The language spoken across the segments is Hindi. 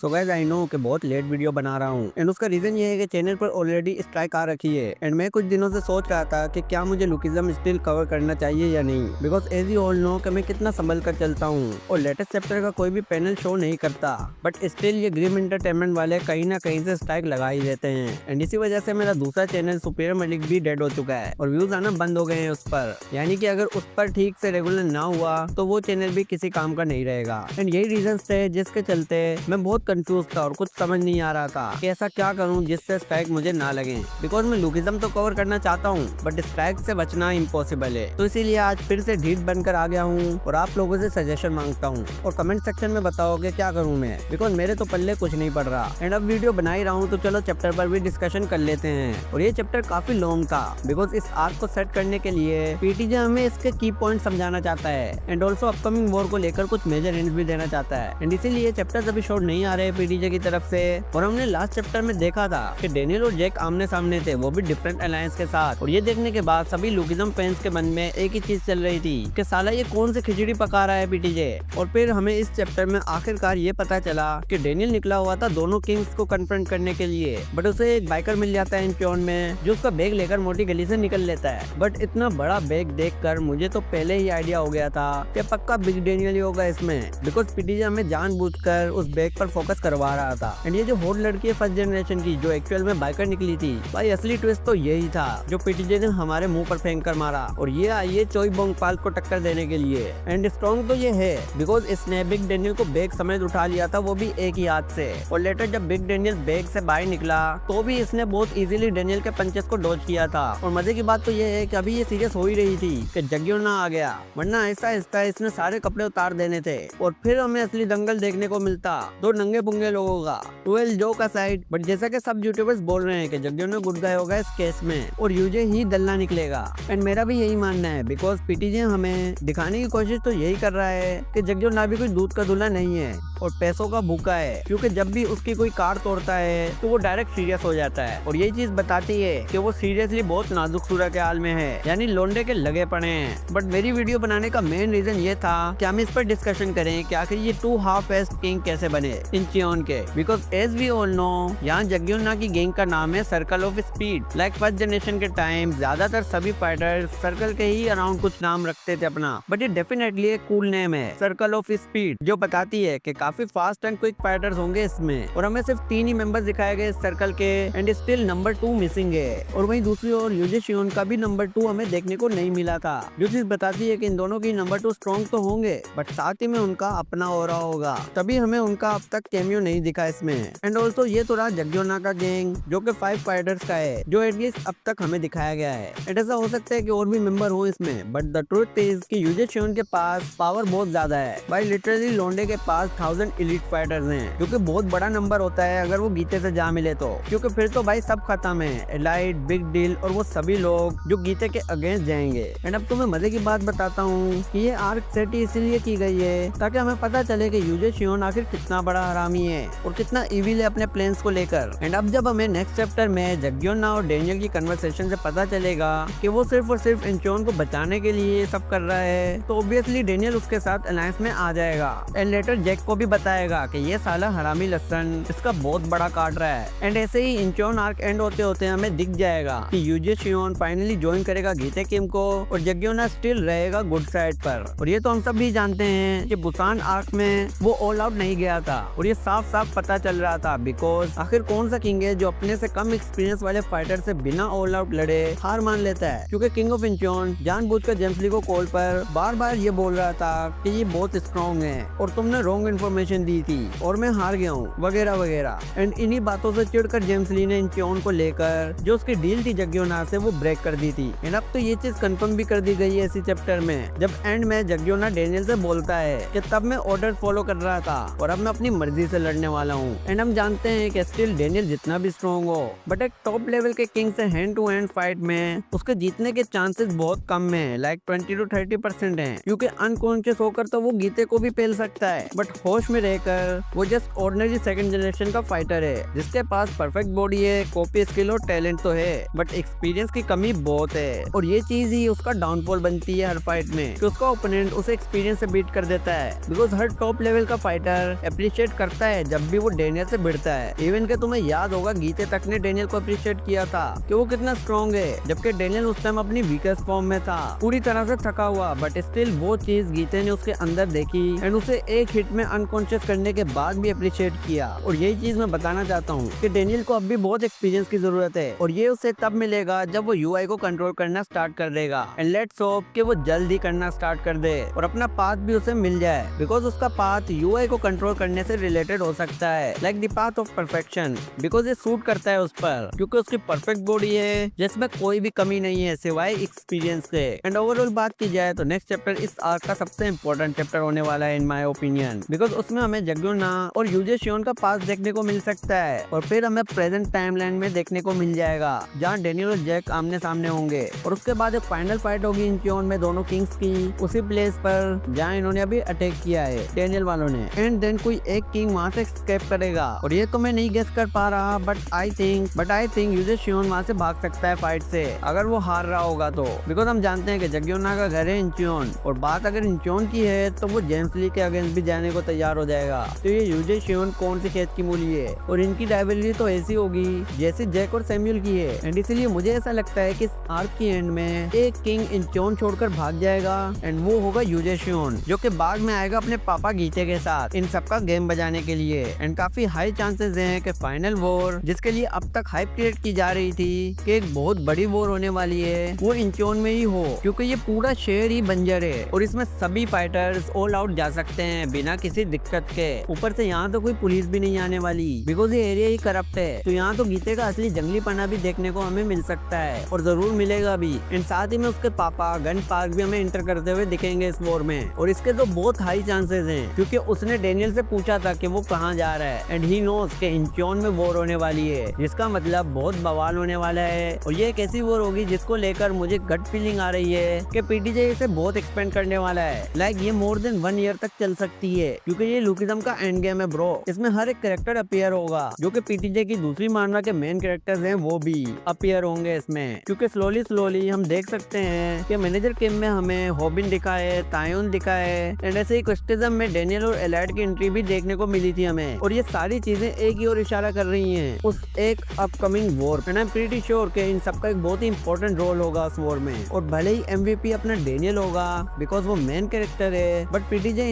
सो गाइस आई नो कि बहुत लेट वीडियो बना रहा हूँ एंड उसका रीजन ये है कि चैनल पर ऑलरेडी स्ट्राइक आ रखी है एंड मैं कुछ दिनों से सोच रहा था कि क्या मुझे लुकिज्म स्टिल कवर करना चाहिए या नहीं, because as you all know कि मैं कितना संभल कर चलता हूँ और लेटेस्ट चैप्टर का कोई भी पैनल शो नहीं करता, बट स्टिल ये ग्रीम एंटरटेनमेंट वाले कहीं ना कहीं से स्ट्राइक लगा ही देते हैं एंड इसी वजह से मेरा दूसरा चैनल सुपीरियर मलिक भी डेड हो चुका है और व्यूज आना बंद हो गए हैं उस पर। यानी कि अगर उस पर ठीक से रेगुलर ना हुआ तो वो चैनल भी किसी काम का नहीं रहेगा एंड यही रीजन थे जिसके चलते मैं बहुत कंफ्यूज था और कुछ समझ नहीं आ रहा था कि ऐसा क्या करूं जिससे स्ट्राइक मुझे ना लगे, बिकॉज मैं लुकिज्म तो कवर करना चाहता हूं बट स्ट्राइक से बचना इम्पॉसिबल है। तो इसीलिए आज फिर से ढीठ बनकर आ गया हूं और आप लोगों से सजेशन मांगता हूं और कमेंट सेक्शन में बताओगे क्या करूं मैं, बिकॉज मेरे तो पल्ले कुछ नहीं पड़ रहा एंड अब वीडियो बना ही रहा हूं तो चलो चैप्टर पर भी डिस्कशन कर लेते हैं। और ये चैप्टर काफी लॉन्ग था बिकॉज इस आर्क को सेट करने के लिए पीटीजे हमें इसके की पॉइंट समझाना चाहता है एंड ऑल्सो अपकमिंग वॉर को लेकर कुछ मेजर हिंट भी देना चाहता है एंड इसीलिए चैप्टर अभी शॉर्ट नहीं आ रहे पीटीजे की तरफ से। और हमने लास्ट चैप्टर में देखा था कि डेनियल और जैक आमने सामने थे, वो भी डिफरेंट अलायंस के साथ, और ये देखने के बाद सभी लुकिज्म फैंस के मन में एक ही चीज चल रही थी कि साला ये कौन सी खिचड़ी पका रहा है पीटीजे। और फिर हमें इस चैप्टर में आखिरकार ये पता चला कि डेनियल निकला हुआ था दोनों किंग्स को कन्फ्रंट करने के लिए, बट उसे एक बाइकर मिल जाता है इंच्योन में जो उसका बैग लेकर मोटी गली से निकल लेता है। बट इतना बड़ा बैग देखकर मुझे तो पहले ही आइडिया हो गया था कि पक्का बिग डेनियल ही होगा इसमें, बिकॉज पीटीजे हमें जानबूझकर उस बैग पर फोकस करवा रहा था। एंड ये जो हॉट लड़की है फर्स्ट जनरेशन की जो एक्चुअल में बाइकर निकली थी, भाई असली ट्विस्ट तो यही था जो पीटीजे ने हमारे मुंह पर फेंक कर मारा और ये आई है चोई बोंग पाल को टक्कर देने के लिए। एंड स्ट्रॉन्ग तो ये है बिकॉज इसने बिग डेनियल को बैग समेत उठा लिया था, वो भी एक ही हाथ से, और लेटर जब बिग डेनियल बैग से बाहर निकला तो भी इसने बहुत इजीली डेनियल के पंचेस को डॉज किया था। और मजे की बात तो ये है कि अभी ये सीरियस हो ही रही थी कि जग्गियोना आ गया, वरना आहिस्ता आहिस्ता इसने सारे कपड़े उतार देने थे और फिर हमें असली दंगल देखने को मिलता दो नंगे पुंगे लोगों का, 12 जो का साइड। बट जैसा कि सब यूट्यूबर्स बोल रहे हैं कि जग्गियोना गुड गाय होगा इस केस में और यूजे ही दल्ला निकलेगा, एंड मेरा भी यही मानना है बिकॉज पीटीजे हमें दिखाने की कोशिश तो यही कर रहा है कि जग्गियोना भी कोई दूध का दूल्हा नहीं है और पैसों का भूखा है, क्योंकि जब भी उसकी कोई कार तोड़ता है तो वो डायरेक्ट सीरियस हो जाता है और यही चीज बताती है कि वो सीरियसली बहुत नाजुक सूरत हाल में है, यानी लोंडे के लगे पड़े हैं। बट मेरी वीडियो बनाने का मेन रीजन ये था कि हम इस पर डिस्कशन करें कि आखिर ये 2 हाफ एस्ट किंग कैसे बने इंचियोन के, because as we all know यहाँ जग्गियोना की गैंग का नाम है circle of speed. Like first generation के टाइम ज्यादातर सभी फाइटर्स सर्कल के ही अराउंड कुछ नाम रखते थे अपना, बट ये डेफिनेटली एक कूल नेम है सर्कल ऑफ स्पीड जो बताती है कि काफी फास्ट एंड क्विक फाइटर्स होंगे इसमें। और हमें सिर्फ 3 ही मेंबर्स दिखाए गए इस सर्कल के एंड स्टिल नंबर 2 मिसिंग है। और वहीं दूसरी ओर यूजे शियोन का भी नंबर 2 हमें देखने को नहीं मिला था, जो चीज बताती है कि इन दोनों की नंबर 2 स्ट्रॉन्ग तो होंगे बट साथ ही में उनका अपना ऑरा होगा, तभी हमें उनका अब तक कैमियो नहीं दिखा इसमें। एंड ऑल्सो ये तो रहा जग्गियोना का गैंग जो कि 5 फाइटर्स का है जो एटलीस्ट अब तक हमें दिखाया गया है। एंड ऐसा हो सकता है कि और भी मेंबर हो इसमें, बट द ट्रुथ इज कि यूजे शियोन के पास पावर बहुत ज्यादा है भाई, लिटरली लोंडे के पास 1000 एलीट फाइटर्स हैं, जो कि बहुत बड़ा नंबर होता है अगर वो गीते से जा मिले तो, क्योंकि फिर तो भाई सब खत्म है, एलाइट, बिग डील और वो सभी लोग जो गीते के अगेंस्ट जाएंगे। एंड अब तुम्हें मजे की बात बताता हूँ कि ये आर्क सेट इसीलिए की गई है ताकि हमें पता चले कि यूजे शियोन आखिर कितना बड़ा हरामी है और कितना इविल है अपने प्लेन्स को लेकर। एंड अब जब हमें नेक्स्ट चैप्टर में जग्गियोना और डेनियल की कन्वर्सेशन से पता चलेगा कि वो सिर्फ और सिर्फ इंचियोन को बचाने के लिए ये सब कर रहा है, तो ऑब्वियसली डेनियल उसके साथ अलायंस में आ जाएगा एंड लेटर जैक को भी बताएगा कि ये साला हरामी लसन इसका बहुत बड़ा काट रहा है। एंड ऐसे ही इंचियोन आर्क एंड होते होते हमें दिख जाएगा कि यूजे शियोन फाइनली ज्वाइन करेगा गीते किम को और जग्गियोना स्टिल रहेगा गुड साइड पर। और ये तो हम सब भी जानते हैं कि बुसान आर्क में वो ऑल आउट नहीं गया था और ये साफ साफ पता चल रहा था बिकॉज आखिर कौन सा किंग है जो अपने से कम एक्सपीरियंस वाले फाइटर से बिना ऑल आउट लड़े हार मान लेता है, क्योंकि किंग ऑफ इंचियोन जानबूझकर जेम्स ली को कॉल पर बार बार ये बोल रहा था कि ये बहुत स्ट्रॉन्ग है और तुमने रॉन्ग इन्फॉर्मेशन दी थी और मैं हार गया हूँ वगैरह वगैरह। एंड इन्हीं बातों से चिढ़कर जेम्स ली ने इंचियोन को लेकर जो उसकी डील थी जग्गियोना से वो ब्रेक कर दी थी। एंड अब तो ये चीज कंफर्म भी कर दी गई है इसी चैप्टर में जब एंड में जग्गियोना डेनियल से बोलता है कि तब मैं ऑर्डर फॉलो कर रहा था और अब मैं अपनी मर्जी से लड़ने वाला हूँ। एंड हम जानते हैं कि स्टिल डेनियल जितना भी स्ट्रॉन्ग हो बट एक टॉप लेवल के किंग से हैंड टू हैंड फाइट में उसके जीतने के चांसेस बहुत कम है, लाइक 20 to 30% है, क्योंकि अनकॉन्शियस होकर तो वो गीते को भी पेल सकता है बट होश में रहकर वो जस्ट ऑर्डिनरी सेकंड जनरेशन का फाइटर है जिसके पास परफेक्ट बॉडी है, कॉपी स्किल और टैलेंट तो है बट एक्सपीरियंस की कमी बहुत है। और ये चीज ही उसका डाउनफॉल बनती है हर फाइट में कि उसका ओपोनेंट उसे एक्सपीरियंस से बीट कर देता है, बिकॉज हर टॉप लेवल का फाइटर अप्रिशिएट कर करता है जब भी वो डेनियल से भिड़ता है। इवन के तुम्हें याद होगा गीते तक ने डेनियल को अप्रिशिएट किया था कि वो कितना स्ट्रॉन्ग है, जबकि डेनियल उस टाइम अपनी वीकेस्ट फॉर्म में था, पूरी तरह से थका हुआ। बट स्टिल वो चीज गीते ने उसके अंदर देखी एंड उसे एक हिट में अनकॉन्शियस करने के बाद भी अप्रिशिएट किया। और यही चीज मैं बताना चाहता हूँ कि डेनियल को अब भी बहुत एक्सपीरियंस की जरूरत है और ये उसे तब मिलेगा जब वो यूआई को कंट्रोल करना स्टार्ट कर देगा। एंड लेट्स होप कि वो जल्द ही करना स्टार्ट कर दे और अपना पाथ भी उसे मिल जाए, बिकॉज उसका पाथ यूआई को कंट्रोल करने से रिलेटेड हो सकता है, like the path of perfection, because ये सूट करता है उस पर, क्योंकि उसकी परफेक्ट बॉडी है जिसमें कोई भी कमी नहीं है सिवाय एक्सपीरियंस के। एंड ओवरऑल बात की जाए तो नेक्स्ट चैप्टर इस आर्क का सबसे इंपॉर्टेंट चैप्टर होने वाला है इन माय ओपिनियन, बिकॉज उसमें हमें जग्योना और यूजे शियोन का पास देखने को मिल सकता है और फिर हमें प्रेजेंट टाइमलाइन में देखने को मिल जाएगा जहाँ डेनियल और जैक आमने सामने होंगे। और उसके बाद एक फाइनल फाइट होगी इंचियोन में दोनों किंग्स की, उसी प्लेस पर जहाँ इन्होंने अभी अटैक किया है डेनियल वालों ने। एंड देन कोई एक किंग वहाँ से एस्केप करेगा और ये तो मैं नहीं गेस कर पा रहा, बट आई थिंक यूजे शियोन वहाँ से भाग सकता है फाइट से अगर वो हार रहा होगा तो, बिकॉज हम जानते हैं कि जग्योना का घर है इंचियोन और बात अगर इंचियोन की है तो वो जेम्स ली के अगेंस्ट भी जाने को तैयार हो जाएगा। तो ये यूजे शियोन कौन सी खेत की मूली है और इनकी राइवलरी तो ऐसी होगी जैसे जैक और सैमुअल की है। एंड इसलिए मुझे ऐसा लगता है कि इस आर्क की एंड में एक किंग इंचियोन छोड़कर भाग जाएगा एंड वो होगा यूजे शियोन, जो कि बाद में आएगा अपने पापा गीते के साथ इन सबका गेम बजाने के लिए। एंड काफी हाई चांसेस हैं कि फाइनल वॉर, जिसके लिए अब तक हाइप क्रिएट की जा रही थी कि एक बहुत बड़ी वॉर होने वाली है, वो इंचियोन में ही हो, क्योंकि ये पूरा शहर ही बंजर है और इसमें सभी फाइटर्स ऑल आउट जा सकते हैं बिना किसी दिक्कत के। ऊपर से यहाँ तो कोई पुलिस भी नहीं आने वाली बिकॉज ये एरिया ही करप्ट है, तो यहाँ तो गीते का असली जंगली पना भी देखने को हमें मिल सकता है और जरूर मिलेगा भी। एंड साथ ही में उसके पापा गन पार्क भी हमें इंटर करते हुए दिखेंगे इस वॉर में और इसके तो बहुत हाई चांसेस हैं, क्योंकि उसने डेनियल से पूछा था कि वो कहाँ जा रहा है एंड ही नोस कि इंचियोन में वॉर होने वाली है, जिसका मतलब बहुत बवाल होने वाला है। और ये एक ऐसी वॉर होगी जिसको लेकर मुझे गट फीलिंग आ रही है कि पीटीजे इसे बहुत एक्सपेंड करने वाला है, लाइक ये मोर देन 1 ईयर तक चल सकती है, क्योंकि ये लुकिज्म का एंड गेम है ब्रो। इसमें हर एक कैरेक्टर अपीयर होगा जो कि पीटीजे की दूसरी मानवा के मेन कैरेक्टर्स हैं वो भी अपीयर होंगे इसमें, क्योंकि स्लोली हम देख सकते हैं कि मैनेजर किम में हमें हॉबिन दिखा है, तायोन दिखा है एंड ऐसे ही क्रिस्टिज्म में डेनियल और एलाइड की एंट्री भी देखने को मिली थी हमें। और ये सारी चीजें एक ही ओर इशारा कर रही हैं उस एक upcoming war. And I am pretty sure कि इन सबका एक बहुत ही इंपॉर्टेंट रोल होगा उस वॉर में। और भले ही एमवीपी अपना डेनियल होगा बिकॉज वो मेन कैरेक्टर है, बट पीटीजे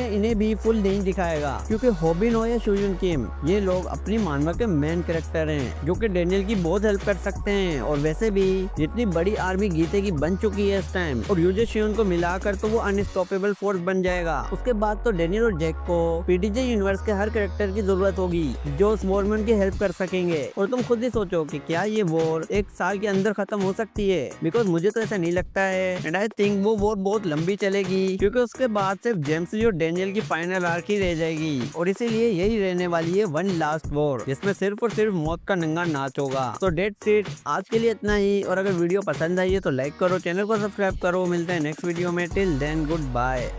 इन्हें भी फुल नहीं दिखाएगा, क्योंकि हॉबिन हो या शूजुन किम, ये लोग अपनी मानवा के मेन कैरेक्टर हैं जो कि डेनियल की बहुत हेल्प कर सकते हैं। और वैसे भी जितनी बड़ी आर्मी गीते की बन चुकी है इस टाइम और यूजे शियोन को मिलाकर तो वो अनस्टॉपेबल फोर्स बन जाएगा। उसके बाद तो डेनियल और जैक को पीटीजे यूनिवर्स के हर कैरेक्टर की जरूरत होगी जो उस वॉर में उनकी हेल्प कर सकेंगे। और तुम खुद ही सोचो कि क्या ये वॉर 1 साल के अंदर खत्म हो सकती है, बिकॉज मुझे तो ऐसा नहीं लगता है। एंड आई थिंक वो वॉर बहुत लंबी चलेगी, क्योंकि उसके बाद सिर्फ जेम्स ली और डेनियल की फाइनल आर्क ही रह जाएगी और इसीलिए यही रहने वाली है वन लास्ट वॉर, जिसमें सिर्फ और सिर्फ मौत का नंगा नाच होगा। तो डेट्स इट, आज के लिए इतना ही। और अगर वीडियो पसंद आई है तो लाइक करो, चैनल को सब्सक्राइब करो। मिलते हैं नेक्स्ट वीडियो में, टिल देन गुड बाय।